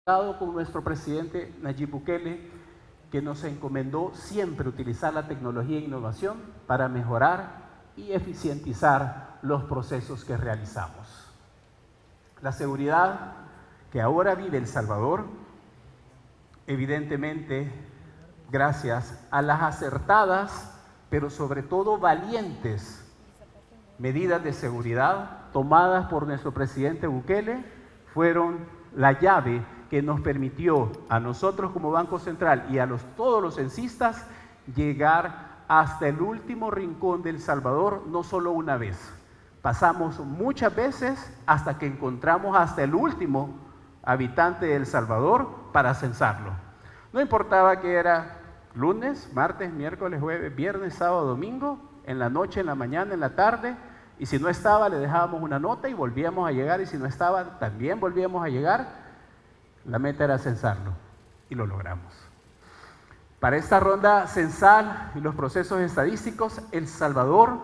con nuestro presidente Nayib Bukele, que nos encomendó siempre utilizar la tecnología e innovación para mejorar y eficientizar los procesos que realizamos. La seguridad que ahora vive El Salvador, evidentemente, gracias a las acertadas, pero sobre todo valientes medidas de seguridad tomadas por nuestro presidente Bukele, fueron la llave que nos permitió a nosotros como Banco Central y a todos los censistas llegar hasta el último rincón de El Salvador, no solo una vez. Pasamos muchas veces hasta que encontramos hasta el último habitante de El Salvador para censarlo. No importaba que era lunes, martes, miércoles, jueves, viernes, sábado, domingo, en la noche, en la mañana, en la tarde, y si no estaba le dejábamos una nota y volvíamos a llegar, y si no estaba también volvíamos a llegar. La meta era censarlo y lo logramos. Para esta ronda censal y los procesos estadísticos, El Salvador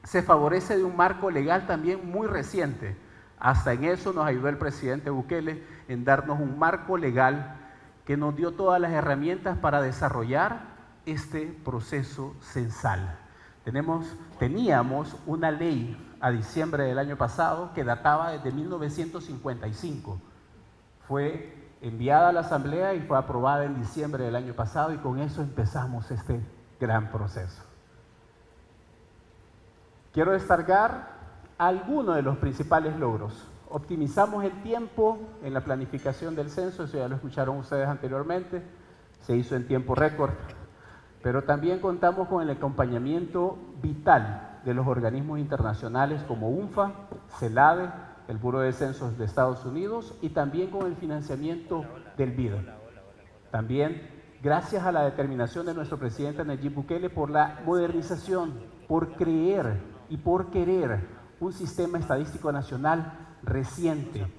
se favorece de un marco legal también muy reciente. Hasta en eso nos ayudó el presidente Bukele, en darnos un marco legal que nos dio todas las herramientas para desarrollar este proceso censal. Teníamos una ley a diciembre del año pasado que databa desde 1955. Fue enviada a la Asamblea y fue aprobada en diciembre del año pasado, y con eso empezamos este gran proceso. Quiero destacar algunos de los principales logros. Optimizamos el tiempo en la planificación del censo, eso ya lo escucharon ustedes anteriormente, se hizo en tiempo récord, pero también contamos con el acompañamiento vital de los organismos internacionales como UNFA, CELADE, el Buró de Censos de Estados Unidos, y también con el financiamiento del BID. También gracias a la determinación de nuestro presidente Nayib Bukele por la modernización, por creer y por querer un sistema estadístico nacional reciente.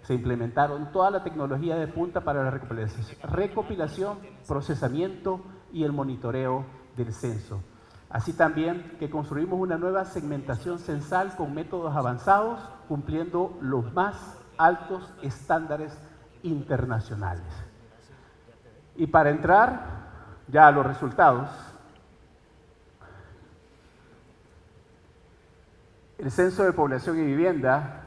Se implementaron toda la tecnología de punta para la recopilación, procesamiento y el monitoreo del censo. Así también que construimos una nueva segmentación censal con métodos avanzados, cumpliendo los más altos estándares internacionales. Y para entrar ya a los resultados, el Censo de Población y Vivienda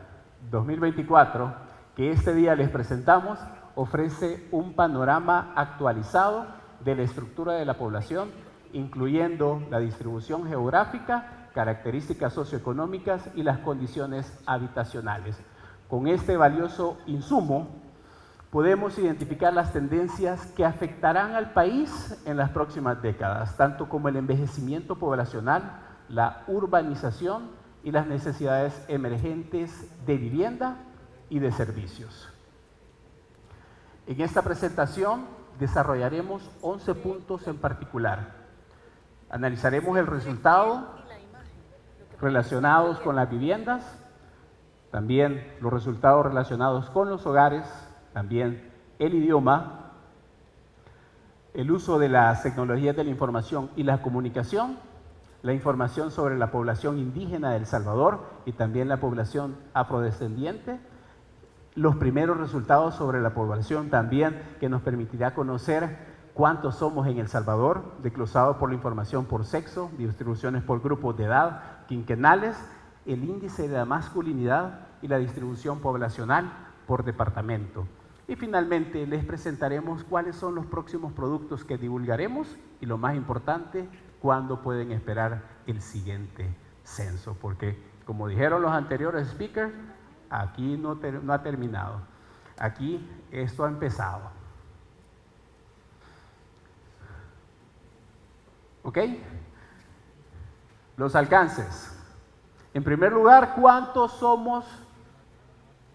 2024, que este día les presentamos, ofrece un panorama actualizado de la estructura de la población, incluyendo la distribución geográfica, características socioeconómicas y las condiciones habitacionales. Con este valioso insumo, podemos identificar las tendencias que afectarán al país en las próximas décadas, tanto como el envejecimiento poblacional, la urbanización y las necesidades emergentes de vivienda y de servicios. En esta presentación desarrollaremos 11 puntos en particular. Analizaremos el resultado relacionados con las viviendas, también los resultados relacionados con los hogares, también el idioma, el uso de las tecnologías de la información y la comunicación, la información sobre la población indígena de El Salvador y también la población afrodescendiente, los primeros resultados sobre la población también, que nos permitirá conocer cuántos somos en El Salvador, desglosado por la información por sexo, distribuciones por grupos de edad, quinquenales, el índice de la masculinidad y la distribución poblacional por departamento. Y finalmente les presentaremos cuáles son los próximos productos que divulgaremos y, lo más importante, cuándo pueden esperar el siguiente censo, porque como dijeron los anteriores speakers, aquí no ha terminado, aquí esto ha empezado. ¿Ok? Los alcances. En primer lugar, ¿cuántos somos?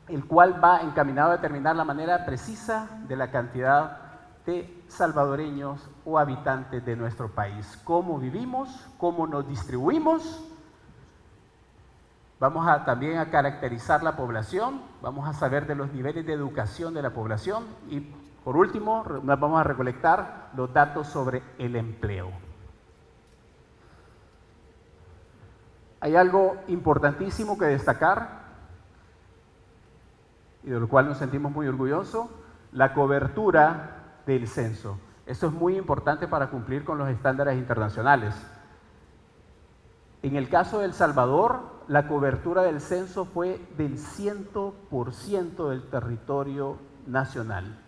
El cual va encaminado a determinar la manera precisa de la cantidad de salvadoreños o habitantes de nuestro país. ¿Cómo vivimos? ¿Cómo nos distribuimos? Vamos también a caracterizar la población, vamos a saber de los niveles de educación de la población y, por último, vamos a recolectar los datos sobre el empleo. Hay algo importantísimo que destacar y de lo cual nos sentimos muy orgullosos. la cobertura del censo. Eso es muy importante para cumplir con los estándares internacionales. En el caso de El Salvador, la cobertura del censo fue del 100% del territorio nacional,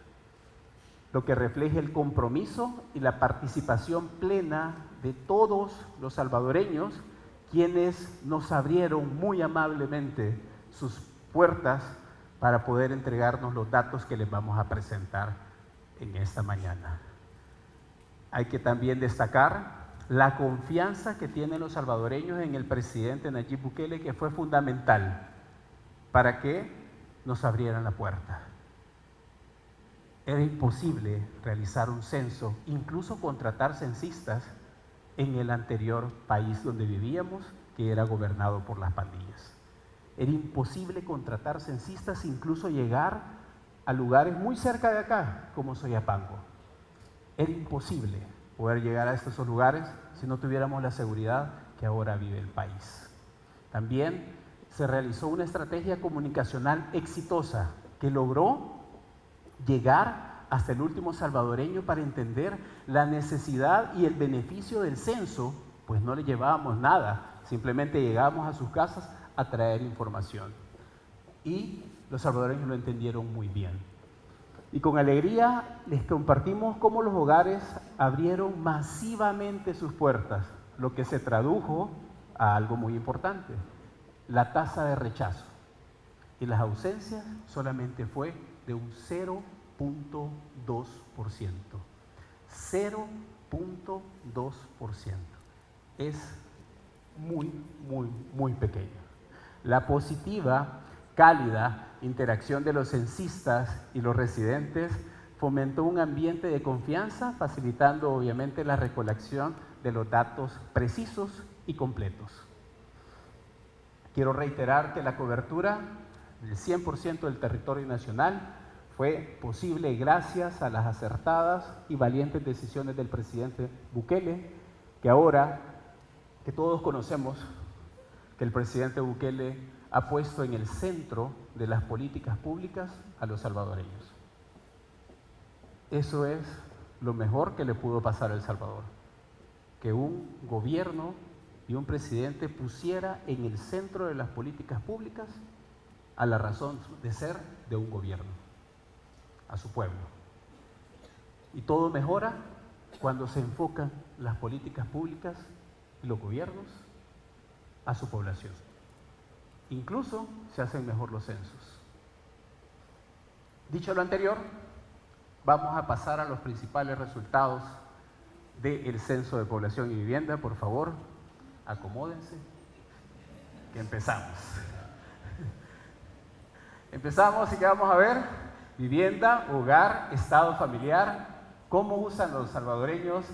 lo que refleja el compromiso y la participación plena de todos los salvadoreños, quienes nos abrieron muy amablemente sus puertas para poder entregarnos los datos que les vamos a presentar en esta mañana. Hay que también destacar la confianza que tienen los salvadoreños en el presidente Nayib Bukele, que fue fundamental para que nos abrieran la puerta. Era imposible realizar un censo, incluso contratar censistas en el anterior país donde vivíamos, que era gobernado por las pandillas. Era imposible contratar censistas, incluso llegar a lugares muy cerca de acá, como Soyapango. Era imposible poder llegar a estos lugares si no tuviéramos la seguridad que ahora vive el país. También se realizó una estrategia comunicacional exitosa que logró llegar hasta el último salvadoreño para entender la necesidad y el beneficio del censo, pues no le llevábamos nada, simplemente llegábamos a sus casas a traer información. Y los salvadoreños lo entendieron muy bien. Y con alegría les compartimos cómo los hogares abrieron masivamente sus puertas, lo que se tradujo a algo muy importante, la tasa de rechazo. Y las ausencias solamente fue de un 0.2%. 0.2%. Es muy pequeño. La positiva, cálida interacción de los censistas y los residentes fomentó un ambiente de confianza, facilitando obviamente la recolección de los datos precisos y completos. Quiero reiterar que la cobertura del 100% del territorio nacional fue posible gracias a las acertadas y valientes decisiones del presidente Bukele, que ahora que todos conocemos que el presidente Bukele ha puesto en el centro de las políticas públicas a los salvadoreños. Eso es lo mejor que le pudo pasar a El Salvador, que un gobierno y un presidente pusiera en el centro de las políticas públicas a la razón de ser de un gobierno, a su pueblo. Y todo mejora cuando se enfocan las políticas públicas y los gobiernos a su población. Incluso se hacen mejor los censos. Dicho lo anterior, vamos a pasar a los principales resultados del Censo de Población y Vivienda. Por favor, acomódense, que empezamos. Empezamos y que vamos a ver vivienda, hogar, estado familiar, cómo usan los salvadoreños,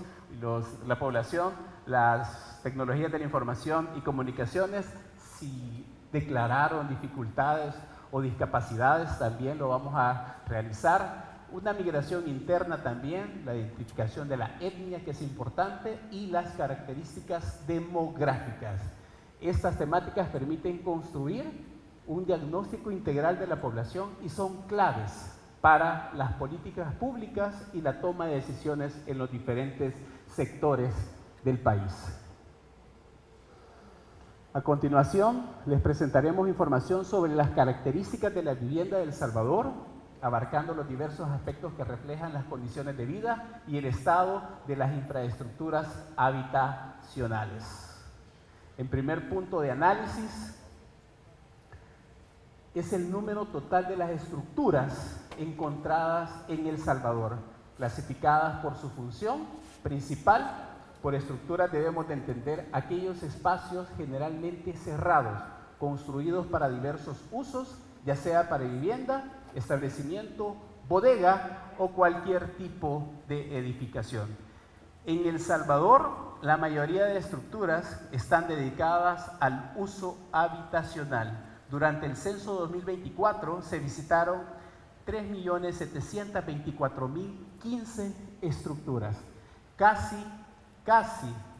la población, las tecnologías de la información y comunicaciones, si declararon dificultades o discapacidades, también lo vamos a realizar. Una migración interna también, la identificación de la etnia, que es importante, y las características demográficas. Estas temáticas permiten construir un diagnóstico integral de la población y son claves para las políticas públicas y la toma de decisiones en los diferentes sectores del país. A continuación, les presentaremos información sobre las características de la vivienda de El Salvador, abarcando los diversos aspectos que reflejan las condiciones de vida y el estado de las infraestructuras habitacionales. En primer punto de análisis, es el número total de las estructuras encontradas en El Salvador, clasificadas por su función principal. Por estructuras debemos de entender aquellos espacios generalmente cerrados, construidos para diversos usos, ya sea para vivienda, establecimiento, bodega o cualquier tipo de edificación. En El Salvador, la mayoría de estructuras están dedicadas al uso habitacional. Durante el censo 2024 se visitaron 3.724.015 estructuras, casi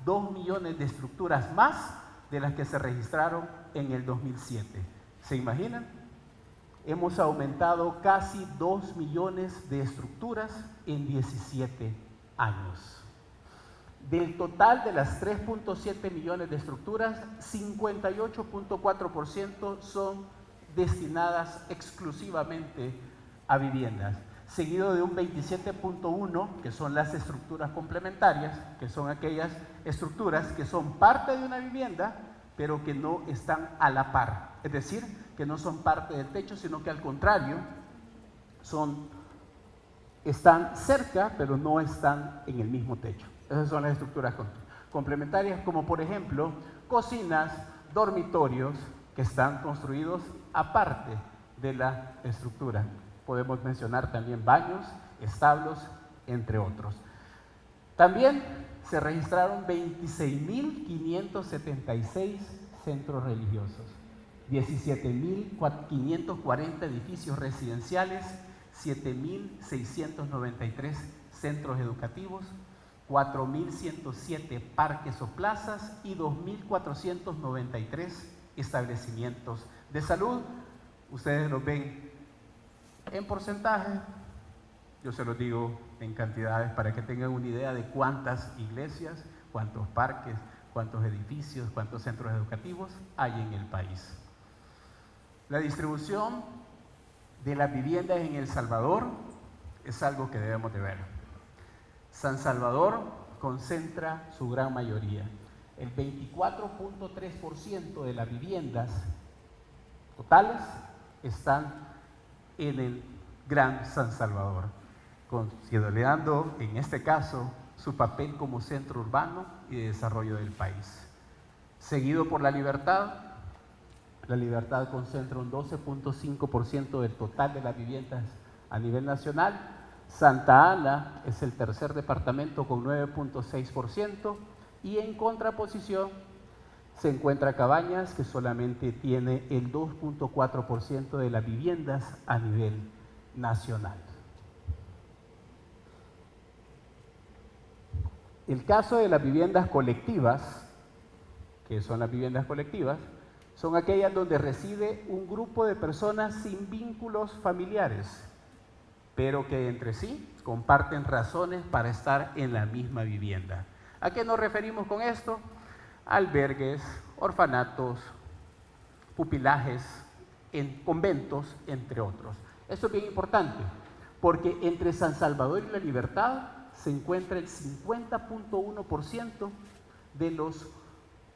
2 millones de estructuras más de las que se registraron en el 2007. ¿Se imaginan? hemos aumentado casi 2 millones de estructuras en 17 años. Del total de las 3.7 millones de estructuras, 58.4% son destinadas exclusivamente a viviendas, seguido de un 27.1% que son las estructuras complementarias, que son aquellas estructuras que son parte de una vivienda, pero que no están a la par, es decir, que no son parte del techo, sino que al contrario, están cerca, pero no están en el mismo techo. Esas son las estructuras complementarias, como por ejemplo, cocinas, dormitorios, que están construidos aparte de la estructura. Podemos mencionar también baños, establos, entre otros. También se registraron 26.576 centros religiosos, 17.540 edificios residenciales, 7.693 centros educativos, 4.107 parques o plazas y 2.493 establecimientos de salud. Ustedes lo ven en porcentaje, yo se los digo en cantidades para que tengan una idea de cuántas iglesias, cuántos parques, cuántos edificios, cuántos centros educativos hay en el país. La distribución de las viviendas en El Salvador es algo que debemos de ver. San Salvador concentra su gran mayoría. El 24.3% de las viviendas totales están en el Gran San Salvador, considerando en este caso su papel como centro urbano y de desarrollo del país. Seguido por La Libertad concentra un 12.5% del total de las viviendas a nivel nacional. Santa Ana es el tercer departamento con 9.6% y en contraposición se encuentra Cabañas, que solamente tiene el 2.4% de las viviendas a nivel nacional. El caso de las viviendas colectivas, que son las viviendas colectivas, son aquellas donde reside un grupo de personas sin vínculos familiares, pero que entre sí comparten razones para estar en la misma vivienda. ¿A qué nos referimos con esto? Albergues, orfanatos, pupilajes, conventos, entre otros. Esto es bien importante, porque entre San Salvador y La Libertad se encuentra el 50.1% de las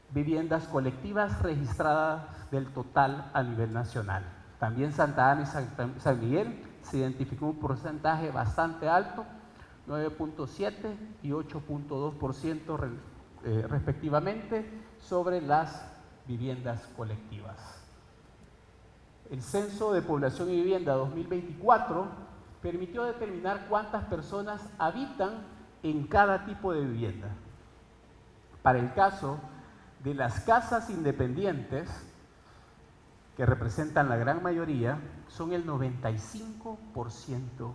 viviendas colectivas registradas del total a nivel nacional. También Santa Ana y San Miguel se identificó un porcentaje bastante alto, 9.7 y 8.2% respectivamente, sobre las viviendas colectivas. El Censo de Población y Vivienda 2024 permitió determinar cuántas personas habitan en cada tipo de vivienda. Para el caso de las casas independientes, que representan la gran mayoría, son el 95%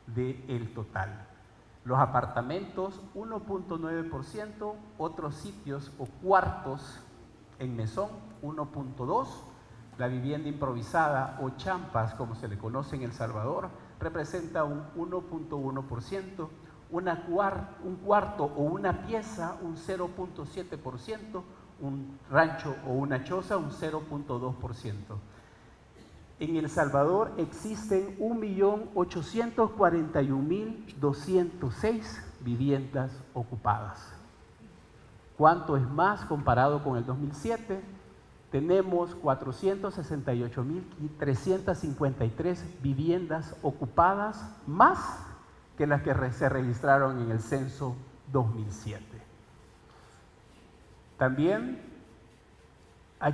del total. Los apartamentos, 1.9%, otros sitios o cuartos en mesón, 1.2%, la vivienda improvisada o champas, como se le conoce en El Salvador, representa un 1.1%, un cuarto o una pieza, un 0.7%, un rancho o una choza, un 0.2%. En El Salvador existen 1.841.206 viviendas ocupadas. ¿Cuánto es más comparado con el 2007? Tenemos 468.353 viviendas ocupadas más que las que se registraron en el censo 2007. También hay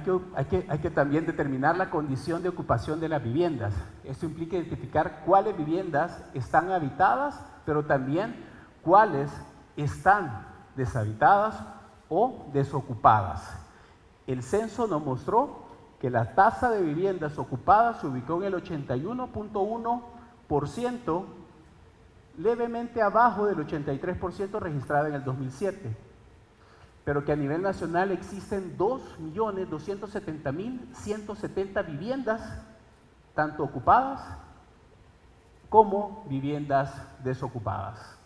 que también determinar la condición de ocupación de las viviendas. Esto implica identificar cuáles viviendas están habitadas, pero también cuáles están deshabitadas o desocupadas. El censo nos mostró que la tasa de viviendas ocupadas se ubicó en el 81.1%, levemente abajo del 83% registrado en el 2007, pero que a nivel nacional existen 2.270.170 viviendas tanto ocupadas como viviendas desocupadas.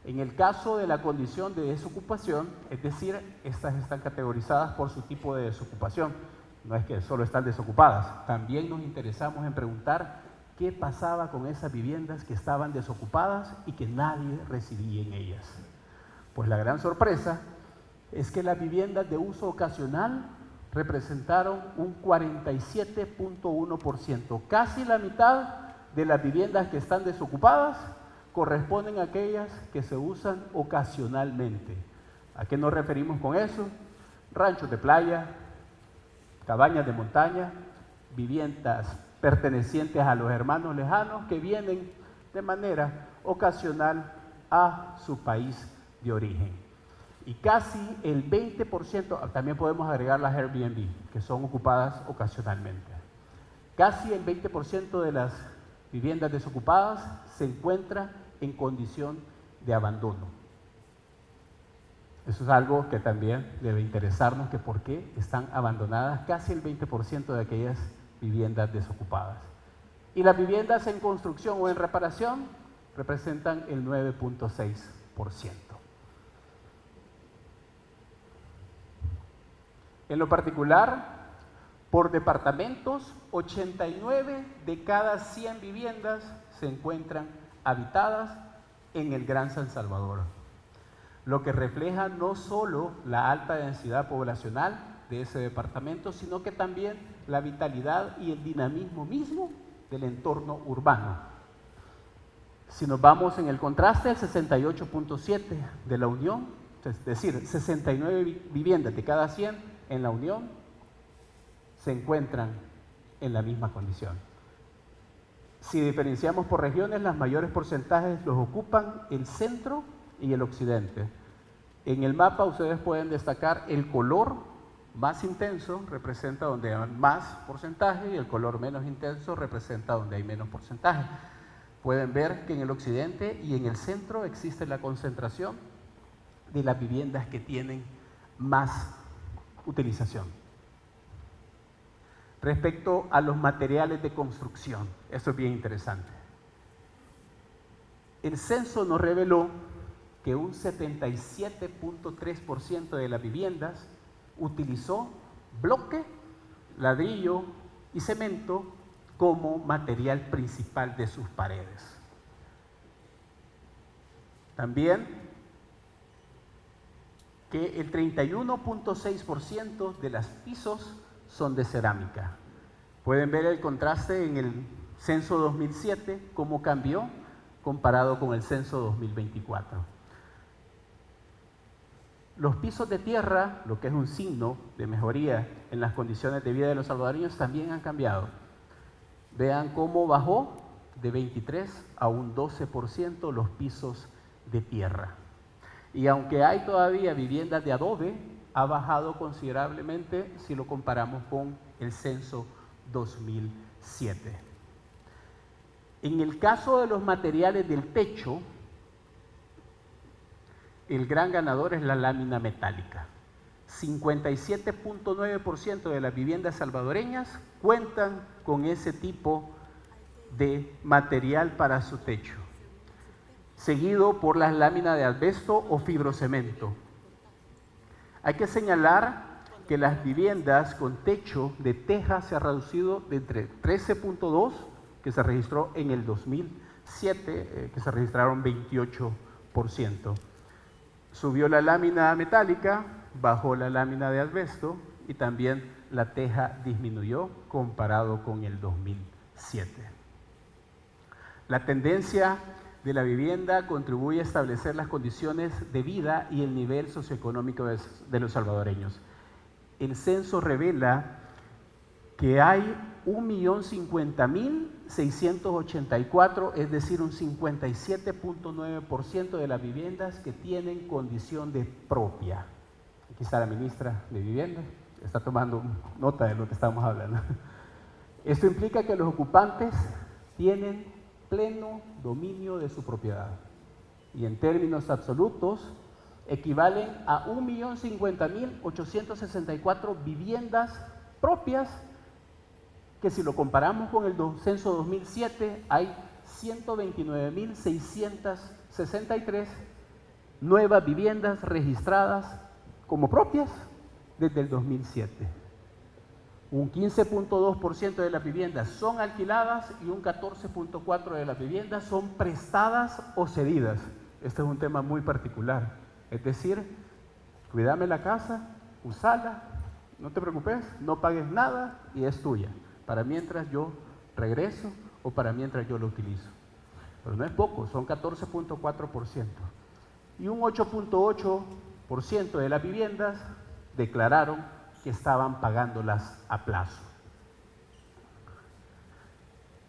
En el caso de la condición de desocupación, es decir, estas están categorizadas por su tipo de desocupación. No es que solo están desocupadas, también nos interesamos en preguntar qué pasaba con esas viviendas que estaban desocupadas y que nadie residía en ellas. Pues la gran sorpresa es que las viviendas de uso ocasional representaron un 47.1%. Casi la mitad de las viviendas que están desocupadas corresponden a aquellas que se usan ocasionalmente. ¿A qué nos referimos con eso? Ranchos de playa, cabañas de montaña, viviendas pertenecientes a los hermanos lejanos que vienen de manera ocasional a su país de origen. Y casi el 20%, también podemos agregar las Airbnb, que son ocupadas ocasionalmente. Casi el 20% de las viviendas desocupadas se encuentra en condición de abandono. Eso es algo que también debe interesarnos, que por qué están abandonadas casi el 20% de aquellas viviendas desocupadas. Y las viviendas en construcción o en reparación representan el 9.6%. En lo particular, por departamentos, 89 de cada 100 viviendas se encuentran habitadas en el Gran San Salvador, lo que refleja no solo la alta densidad poblacional de ese departamento, sino que también la vitalidad y el dinamismo mismo del entorno urbano. Si nos vamos en el contraste, el 68.7 de la Unión, es decir, 69 viviendas de cada 100 en la Unión se encuentran en la misma condición. Si diferenciamos por regiones, los mayores porcentajes los ocupan el centro y el occidente. En el mapa ustedes pueden destacar el color más intenso, representa donde hay más porcentaje, y el color menos intenso representa donde hay menos porcentaje. Pueden ver que en el occidente y en el centro existe la concentración de las viviendas que tienen más utilización. Respecto a los materiales de construcción, esto es bien interesante. El censo nos reveló que un 77.3% de las viviendas utilizó bloque, ladrillo y cemento como material principal de sus paredes. También que el 31.6% de los pisos son de cerámica. Pueden ver el contraste en el censo 2007, cómo cambió comparado con el censo 2024. Los pisos de tierra, lo que es un signo de mejoría en las condiciones de vida de los salvadoreños, también han cambiado. Vean cómo bajó de 23 a un 12% los pisos de tierra. Y aunque hay todavía viviendas de adobe, ha bajado considerablemente si lo comparamos con el censo 2007. En el caso de los materiales del techo, el gran ganador es la lámina metálica. 57.9% de las viviendas salvadoreñas cuentan con ese tipo de material para su techo, seguido por las láminas de asbesto o fibrocemento. Hay que señalar que las viviendas con techo de teja se ha reducido de entre 13.2, que se registró en el 2007, que se registraron 28%. Subió la lámina metálica, bajó la lámina de asbesto y también la teja disminuyó comparado con el 2007. La tendencia de la vivienda contribuye a establecer las condiciones de vida y el nivel socioeconómico de los salvadoreños. El censo revela que hay 1.050.684, es decir, un 57.9% de las viviendas que tienen condición de propia. Aquí está la ministra de Vivienda, está tomando nota de lo que estamos hablando. Esto implica que los ocupantes tienen pleno dominio de su propiedad y en términos absolutos equivalen a 1.050.864 viviendas propias que si lo comparamos con el censo 2007, hay 129.663 nuevas viviendas registradas como propias desde el 2007. Un 15.2% de las viviendas son alquiladas y un 14.4% de las viviendas son prestadas o cedidas. Este es un tema muy particular. Es decir, cuídame la casa, usala, no te preocupes, no pagues nada y es tuya, para mientras yo regreso o para mientras yo lo utilizo. Pero no es poco, son 14.4%. Y un 8.8% de las viviendas declararon que estaban pagándolas a plazo.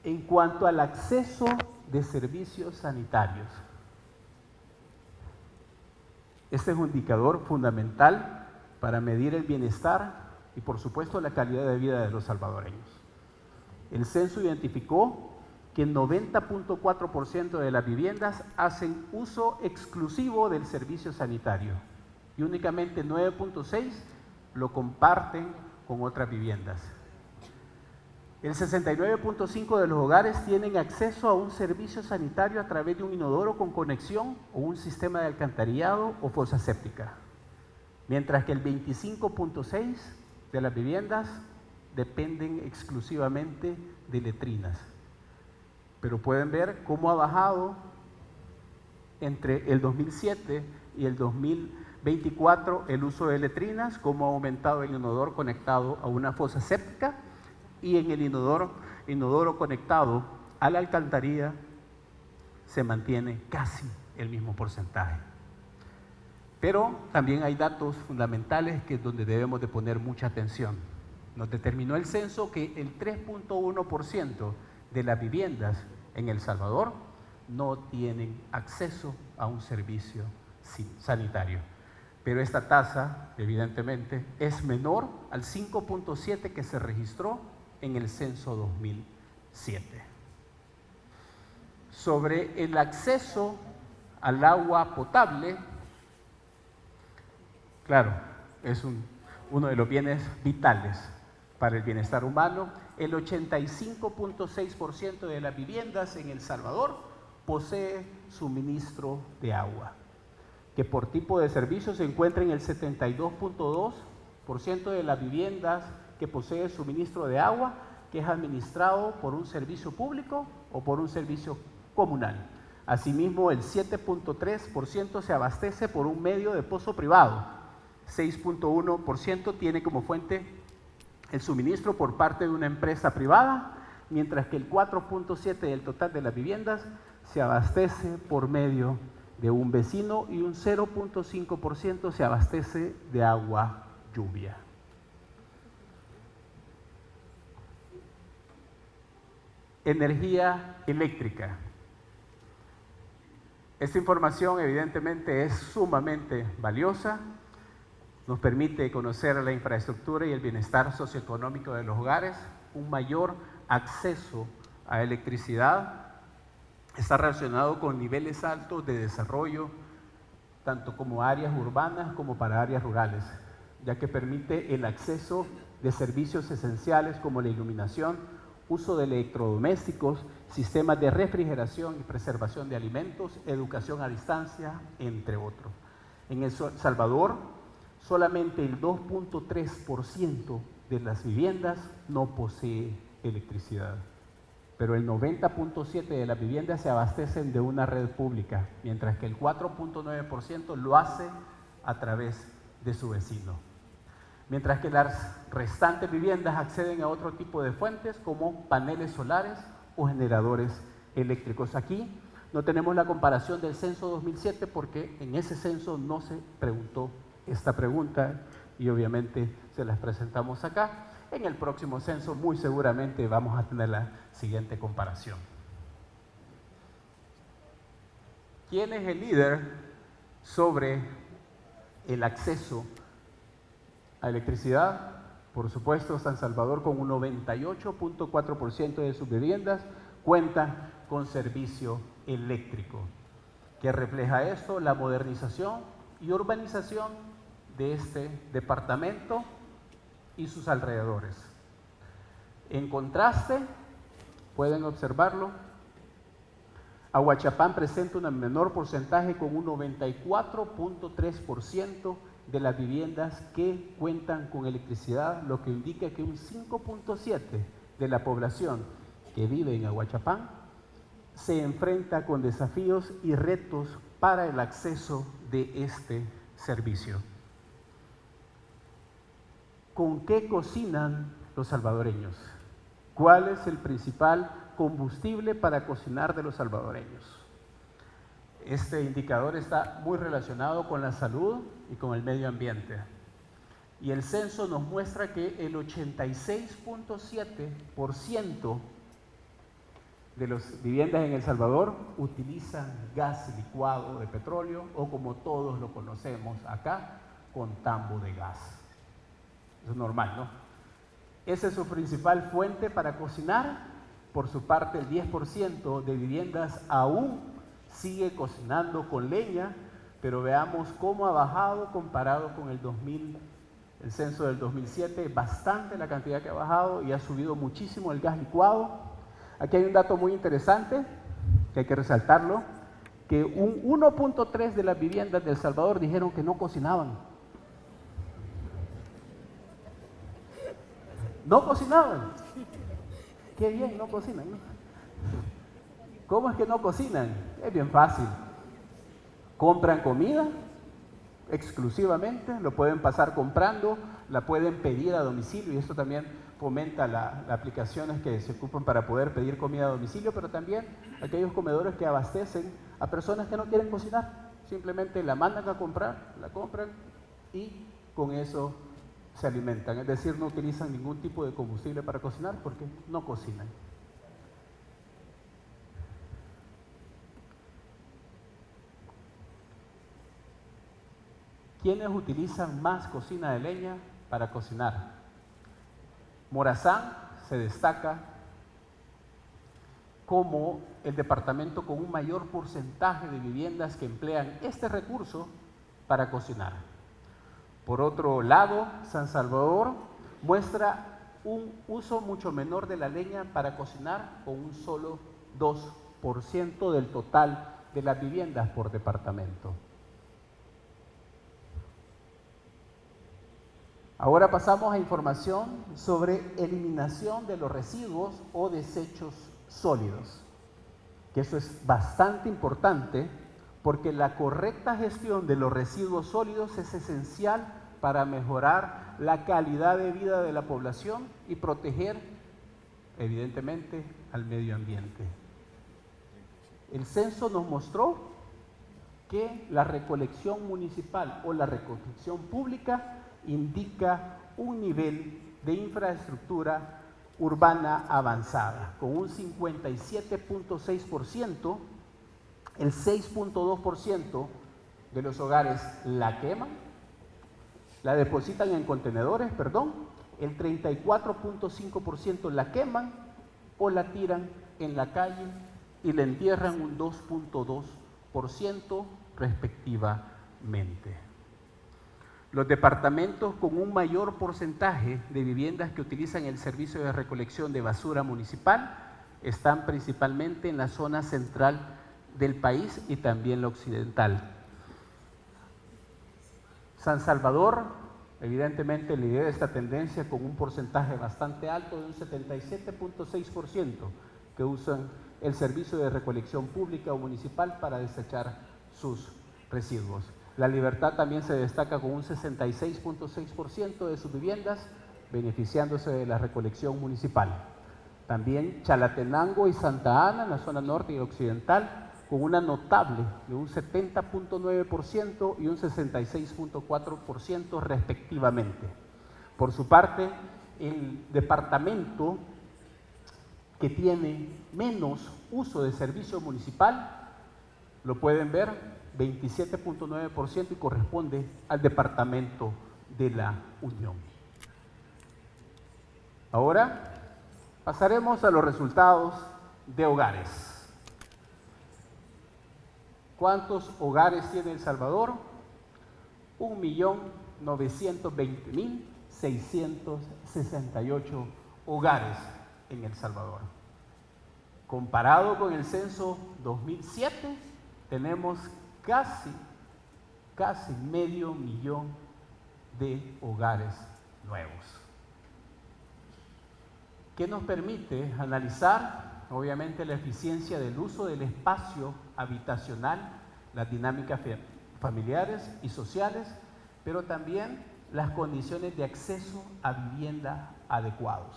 En cuanto al acceso de servicios sanitarios, este es un indicador fundamental para medir el bienestar y, por supuesto, la calidad de vida de los salvadoreños. El censo identificó que el 90.4% de las viviendas hacen uso exclusivo del servicio sanitario y únicamente 9.6% lo comparten con otras viviendas. El 69.5% de los hogares tienen acceso a un servicio sanitario a través de un inodoro con conexión o un sistema de alcantarillado o fosa séptica, mientras que el 25.6% de las viviendas dependen exclusivamente de letrinas. Pero pueden ver cómo ha bajado entre el 2007 y el 2024 el uso de letrinas, cómo ha aumentado el inodoro conectado a una fosa séptica, y en el inodoro conectado a la alcantarilla se mantiene casi el mismo porcentaje. Pero también hay datos fundamentales que es donde debemos de poner mucha atención. Nos determinó el censo que el 3.1% de las viviendas en El Salvador no tienen acceso a un servicio sanitario. Pero esta tasa, evidentemente, es menor al 5.7% que se registró en el censo 2007. Sobre el acceso al agua potable, claro, es uno de los bienes vitales para el bienestar humano. El 85.6% de las viviendas en El Salvador posee suministro de agua, que por tipo de servicio se encuentra en el 72.2% de las viviendas que posee suministro de agua, que es administrado por un servicio público o por un servicio comunal. Asimismo, el 7.3% se abastece por un medio de pozo privado, 6.1% tiene como fuente el suministro por parte de una empresa privada, mientras que el 4.7% del total de las viviendas se abastece por medio de un vecino y un 0.5% se abastece de agua lluvia. Energía eléctrica. Esta información evidentemente es sumamente valiosa, nos permite conocer la infraestructura y el bienestar socioeconómico de los hogares, un mayor acceso a electricidad, está relacionado con niveles altos de desarrollo, tanto como áreas urbanas como para áreas rurales, ya que permite el acceso de servicios esenciales como la iluminación, uso de electrodomésticos, sistemas de refrigeración y preservación de alimentos, educación a distancia, entre otros. En El Salvador, solamente el 2.3% de las viviendas no posee electricidad, pero el 90.7% de las viviendas se abastecen de una red pública, mientras que el 4.9% lo hace a través de su vecino. Mientras que las restantes viviendas acceden a otro tipo de fuentes como paneles solares o generadores eléctricos. Aquí no tenemos la comparación del censo 2007 porque en ese censo no se preguntó esta pregunta y obviamente se las presentamos acá. En el próximo censo muy seguramente vamos a tener la siguiente comparación. ¿Quién es el líder sobre el acceso a electricidad? Por supuesto, San Salvador, con un 98.4% de sus viviendas cuentan con servicio eléctrico. ¿Qué refleja esto? La modernización y urbanización de este departamento y sus alrededores. En contraste, pueden observarlo, Aguachapán presenta un menor porcentaje con un 94.3% de las viviendas que cuentan con electricidad, lo que indica que un 5.7% de la población que vive en Aguachapán se enfrenta con desafíos y retos para el acceso de este servicio. ¿Con qué cocinan los salvadoreños? ¿Cuál es el principal combustible para cocinar de los salvadoreños? Este indicador está muy relacionado con la salud y con el medio ambiente. Y el censo nos muestra que el 86.7% de las viviendas en El Salvador utilizan gas licuado de petróleo o, como todos lo conocemos acá, con tambo de gas. Eso es normal, ¿no? Esa es su principal fuente para cocinar. Por su parte, el 10% de viviendas aún sigue cocinando con leña, pero veamos cómo ha bajado comparado con el censo del 2007, bastante la cantidad que ha bajado y ha subido muchísimo el gas licuado. Aquí hay un dato muy interesante que hay que resaltarlo, que un 1.3 de las viviendas de El Salvador dijeron que no cocinaban. No cocinaban. Qué bien, no cocinan, ¿no? ¿Cómo es que no cocinan? Es bien fácil. Compran comida exclusivamente, lo pueden pasar comprando, la pueden pedir a domicilio, y esto también fomenta las aplicaciones que se ocupan para poder pedir comida a domicilio, pero también aquellos comedores que abastecen a personas que no quieren cocinar, simplemente la mandan a comprar, la compran y con eso se alimentan, es decir, no utilizan ningún tipo de combustible para cocinar porque no cocinan. ¿Quiénes utilizan más cocina de leña para cocinar? Morazán se destaca como el departamento con un mayor porcentaje de viviendas que emplean este recurso para cocinar. Por otro lado, San Salvador muestra un uso mucho menor de la leña para cocinar, con un solo 2% del total de las viviendas por departamento. Ahora pasamos a información sobre eliminación de los residuos o desechos sólidos, que eso es bastante importante porque la correcta gestión de los residuos sólidos es esencial para mejorar la calidad de vida de la población y proteger, evidentemente, al medio ambiente. El censo nos mostró que la recolección municipal o la recolección pública indica un nivel de infraestructura urbana avanzada, con un 57.6%, el 6.2% de los hogares la queman, la depositan en contenedores, el 34.5% la queman o la tiran en la calle y la entierran un 2.2% respectivamente. Los departamentos con un mayor porcentaje de viviendas que utilizan el servicio de recolección de basura municipal están principalmente en la zona central del país y también la occidental. San Salvador, evidentemente, lidera esta tendencia con un porcentaje bastante alto de un 77.6% que usan el servicio de recolección pública o municipal para desechar sus residuos. La Libertad también se destaca con un 66.6% de sus viviendas beneficiándose de la recolección municipal. También Chalatenango y Santa Ana, en la zona norte y occidental, con una notable de un 70.9% y un 66.4% respectivamente. Por su parte, el departamento que tiene menos uso de servicio municipal, lo pueden ver, 27.9%, y corresponde al departamento de la Unión. Ahora pasaremos a los resultados de hogares. ¿Cuántos hogares tiene El Salvador? 1.920.668 hogares en El Salvador. Comparado con el censo 2007, tenemos casi 500.000 de hogares nuevos. ¿Qué nos permite analizar? Obviamente la eficiencia del uso del espacio habitacional, las dinámicas familiares y sociales, pero también las condiciones de acceso a vivienda adecuados.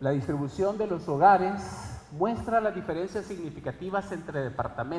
La distribución de los hogares muestra las diferencias significativas entre departamentos.